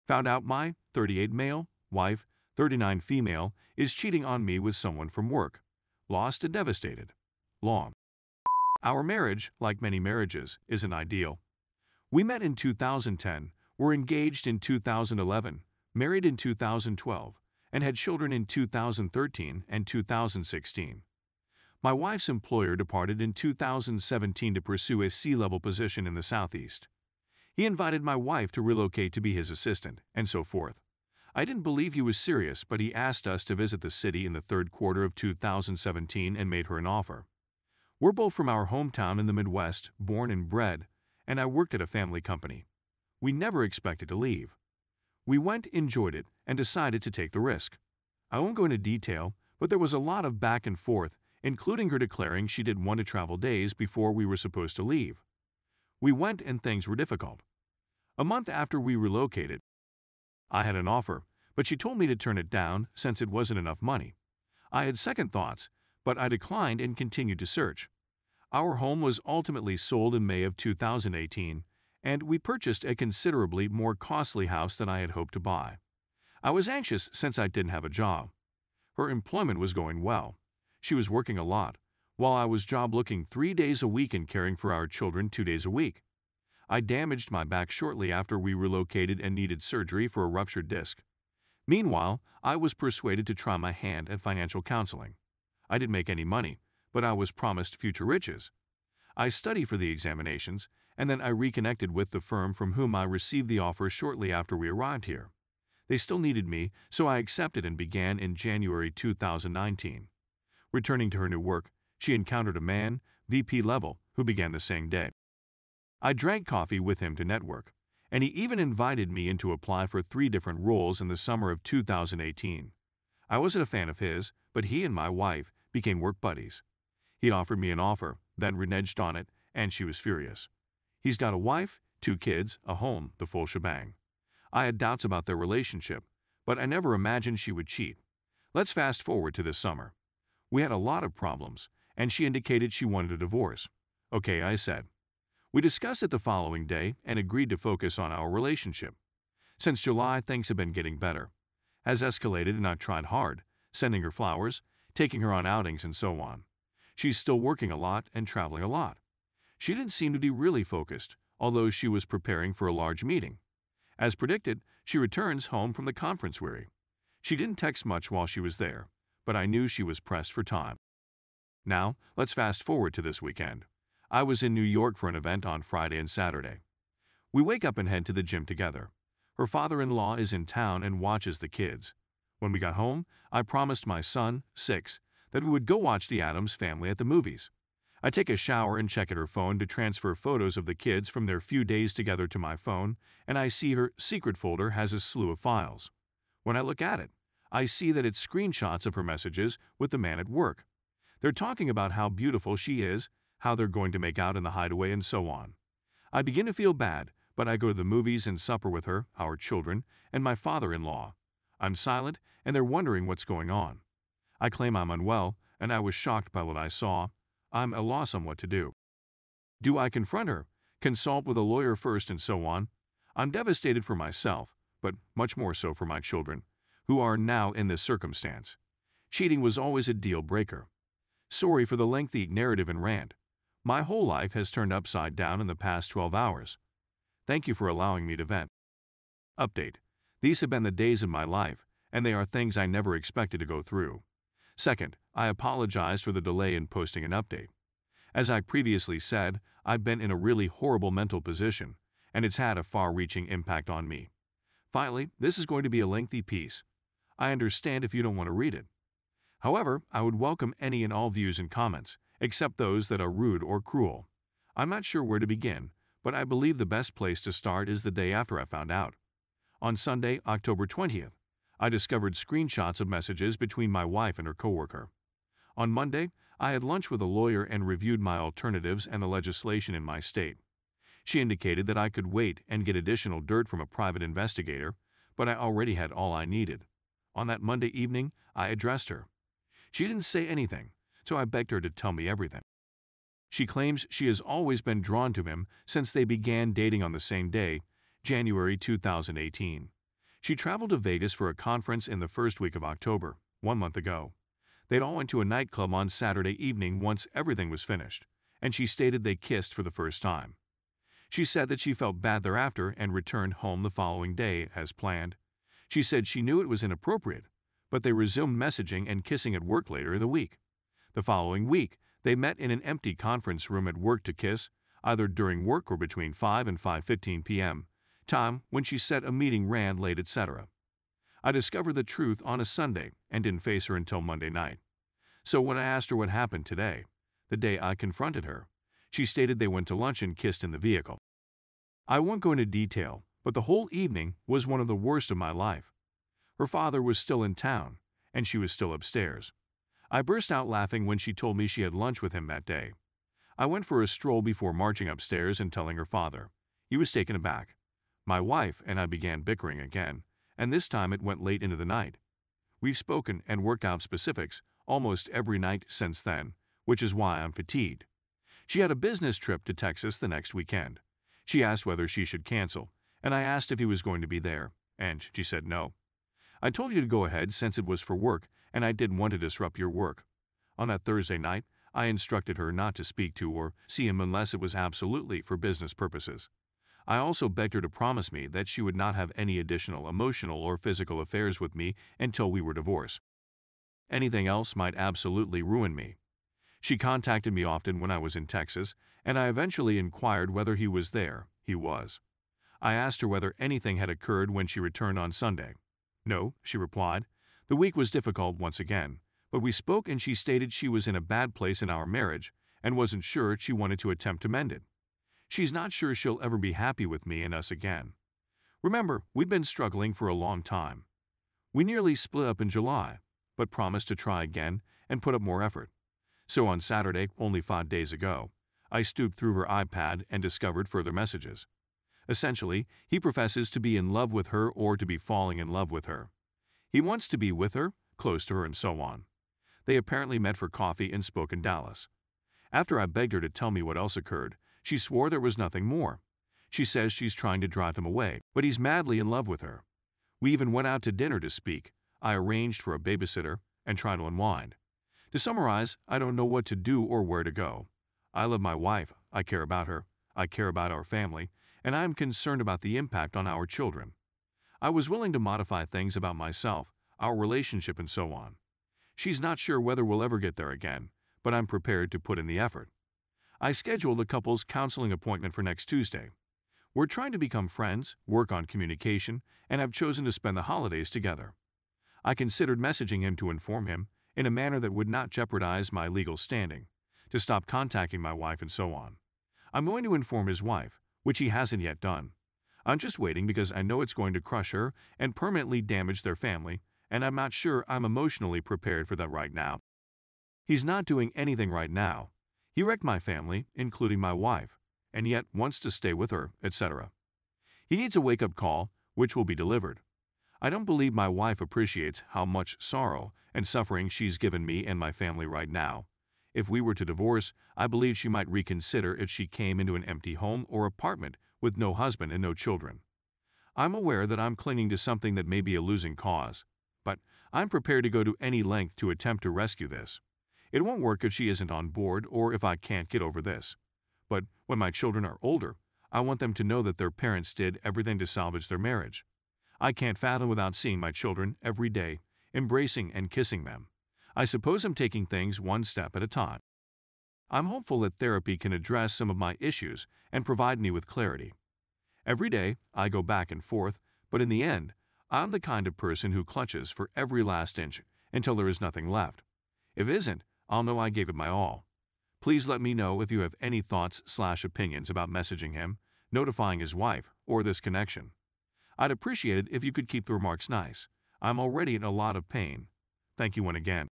Found out my 38 male wife, 39 female, is cheating on me with someone from work. Lost and devastated. Long. Our marriage, like many marriages, isn't ideal. We met in 2010, were engaged in 2011, married in 2012, and had children in 2013 and 2016. My wife's employer departed in 2017 to pursue a C-level position in the Southeast. He invited my wife to relocate to be his assistant, and so forth. I didn't believe he was serious, but he asked us to visit the city in the third quarter of 2017 and made her an offer. We're both from our hometown in the Midwest, born and bred, and I worked at a family company. We never expected to leave. We went, enjoyed it, and decided to take the risk. I won't go into detail, but there was a lot of back and forth, including her declaring she didn't want to travel days before we were supposed to leave. We went and things were difficult. A month after we relocated, I had an offer, but she told me to turn it down since it wasn't enough money. I had second thoughts, but I declined and continued to search. Our home was ultimately sold in May of 2018, and we purchased a considerably more costly house than I had hoped to buy. I was anxious since I didn't have a job. Her employment was going well. She was working a lot, while I was job looking 3 days a week and caring for our children 2 days a week. I damaged my back shortly after we relocated and needed surgery for a ruptured disc. Meanwhile, I was persuaded to try my hand at financial counseling. I didn't make any money, but I was promised future riches. I studied for the examinations, and then I reconnected with the firm from whom I received the offer shortly after we arrived here. They still needed me, so I accepted and began in January 2019. Returning to her new work, she encountered a man, VP level, who began the same day. I drank coffee with him to network, and he even invited me in to apply for 3 different roles in the summer of 2018. I wasn't a fan of his, but he and my wife became work buddies. He offered me an offer, then reneged on it, and she was furious. He's got a wife, 2 kids, a home, the full shebang. I had doubts about their relationship, but I never imagined she would cheat. Let's fast forward to this summer. We had a lot of problems, and she indicated she wanted a divorce. Okay, I said. We discussed it the following day and agreed to focus on our relationship. Since July, things have been getting better. Has escalated and I've tried hard, sending her flowers, taking her on outings and so on. She's still working a lot and traveling a lot. She didn't seem to be really focused, although she was preparing for a large meeting. As predicted, she returns home from the conference weary. She didn't text much while she was there, but I knew she was pressed for time. Now, let's fast forward to this weekend. I was in New York for an event on Friday and Saturday. We wake up and head to the gym together. Her father-in-law is in town and watches the kids. When we got home, I promised my son, 6, that we would go watch the Addams Family at the movies. I take a shower and check at her phone to transfer photos of the kids from their few days together to my phone, and I see her secret folder has a slew of files. When I look at it, I see that it's screenshots of her messages with the man at work. They're talking about how beautiful she is, how they're going to make out in the hideaway, and so on. I begin to feel bad, but I go to the movies and supper with her, our children, and my father-in-law. I'm silent, and they're wondering what's going on. I claim I'm unwell, and I was shocked by what I saw. I'm at a loss on what to do. Do I confront her, consult with a lawyer first, and so on? I'm devastated for myself, but much more so for my children, who are now in this circumstance. Cheating was always a deal breaker. Sorry for the lengthy narrative and rant. My whole life has turned upside down in the past 12 hours. Thank you for allowing me to vent. Update. These have been the days of my life, and they are things I never expected to go through. Second, I apologize for the delay in posting an update. As I previously said, I've been in a really horrible mental position, and it's had a far-reaching impact on me. Finally, this is going to be a lengthy piece. I understand if you don't want to read it. However, I would welcome any and all views and comments, except those that are rude or cruel. I'm not sure where to begin, but I believe the best place to start is the day after I found out. On Sunday, October 20th, I discovered screenshots of messages between my wife and her coworker. On Monday, I had lunch with a lawyer and reviewed my alternatives and the legislation in my state. She indicated that I could wait and get additional dirt from a private investigator, but I already had all I needed. On that Monday evening, I addressed her. She didn't say anything, so I begged her to tell me everything. She claims she has always been drawn to him since they began dating on the same day, January 2018. She traveled to Vegas for a conference in the first week of October, 1 month ago. They'd all went to a nightclub on Saturday evening once everything was finished, and she stated they kissed for the first time. She said that she felt bad thereafter and returned home the following day as planned. She said she knew it was inappropriate, but they resumed messaging and kissing at work later in the week. The following week, they met in an empty conference room at work to kiss, either during work or between 5 and 5:15 p.m., time when she said a meeting ran late, etc. I discovered the truth on a Sunday and didn't face her until Monday night. So when I asked her what happened today, the day I confronted her, she stated they went to lunch and kissed in the vehicle. I won't go into detail, but the whole evening was one of the worst of my life. Her father was still in town, and she was still upstairs. I burst out laughing when she told me she had lunch with him that day. I went for a stroll before marching upstairs and telling her father. He was taken aback. My wife and I began bickering again, and this time it went late into the night. We've spoken and worked out specifics almost every night since then, which is why I'm fatigued. She had a business trip to Texas the next weekend. She asked whether she should cancel, and I asked if he was going to be there, and she said no. I told you to go ahead since it was for work, and I didn't want to disrupt your work. On that Thursday night, I instructed her not to speak to or see him unless it was absolutely for business purposes. I also begged her to promise me that she would not have any additional emotional or physical affairs with me until we were divorced. Anything else might absolutely ruin me. She contacted me often when I was in Texas, and I eventually inquired whether he was there. He was. I asked her whether anything had occurred when she returned on Sunday. No, she replied. The week was difficult once again, but we spoke and she stated she was in a bad place in our marriage and wasn't sure she wanted to attempt to mend it. She's not sure she'll ever be happy with me and us again. Remember, we've been struggling for a long time. We nearly split up in July, but promised to try again and put up more effort. So on Saturday, only 5 days ago, I stooped through her iPad and discovered further messages. Essentially, he professes to be in love with her or to be falling in love with her. He wants to be with her, close to her, and so on. They apparently met for coffee and spoke in Dallas. After I begged her to tell me what else occurred, she swore there was nothing more. She says she's trying to drive him away, but he's madly in love with her. We even went out to dinner to speak. I arranged for a babysitter and tried to unwind. To summarize, I don't know what to do or where to go. I love my wife, I care about her, I care about our family, and I am concerned about the impact on our children. I was willing to modify things about myself, our relationship, and so on. She's not sure whether we'll ever get there again, but I'm prepared to put in the effort. I scheduled a couples counseling appointment for next Tuesday. We're trying to become friends, work on communication, and have chosen to spend the holidays together. I considered messaging him to inform him, in a manner that would not jeopardize my legal standing, to stop contacting my wife and so on. I'm going to inform his wife, which he hasn't yet done. I'm just waiting because I know it's going to crush her and permanently damage their family, and I'm not sure I'm emotionally prepared for that right now. He's not doing anything right now. He wrecked my family, including my wife, and yet wants to stay with her, etc. He needs a wake-up call, which will be delivered. I don't believe my wife appreciates how much sorrow and suffering she's given me and my family right now. If we were to divorce, I believe she might reconsider if she came into an empty home or apartment with no husband and no children. I'm aware that I'm clinging to something that may be a losing cause, but I'm prepared to go to any length to attempt to rescue this. It won't work if she isn't on board or if I can't get over this. But when my children are older, I want them to know that their parents did everything to salvage their marriage. I can't fathom without seeing my children every day, embracing and kissing them. I suppose I'm taking things one step at a time. I'm hopeful that therapy can address some of my issues and provide me with clarity. Every day, I go back and forth, but in the end, I'm the kind of person who clutches for every last inch until there is nothing left. If it isn't, I'll know I gave it my all. Please let me know if you have any thoughts/opinions about messaging him, notifying his wife, or this connection. I'd appreciate it if you could keep the remarks nice. I'm already in a lot of pain. Thank you again.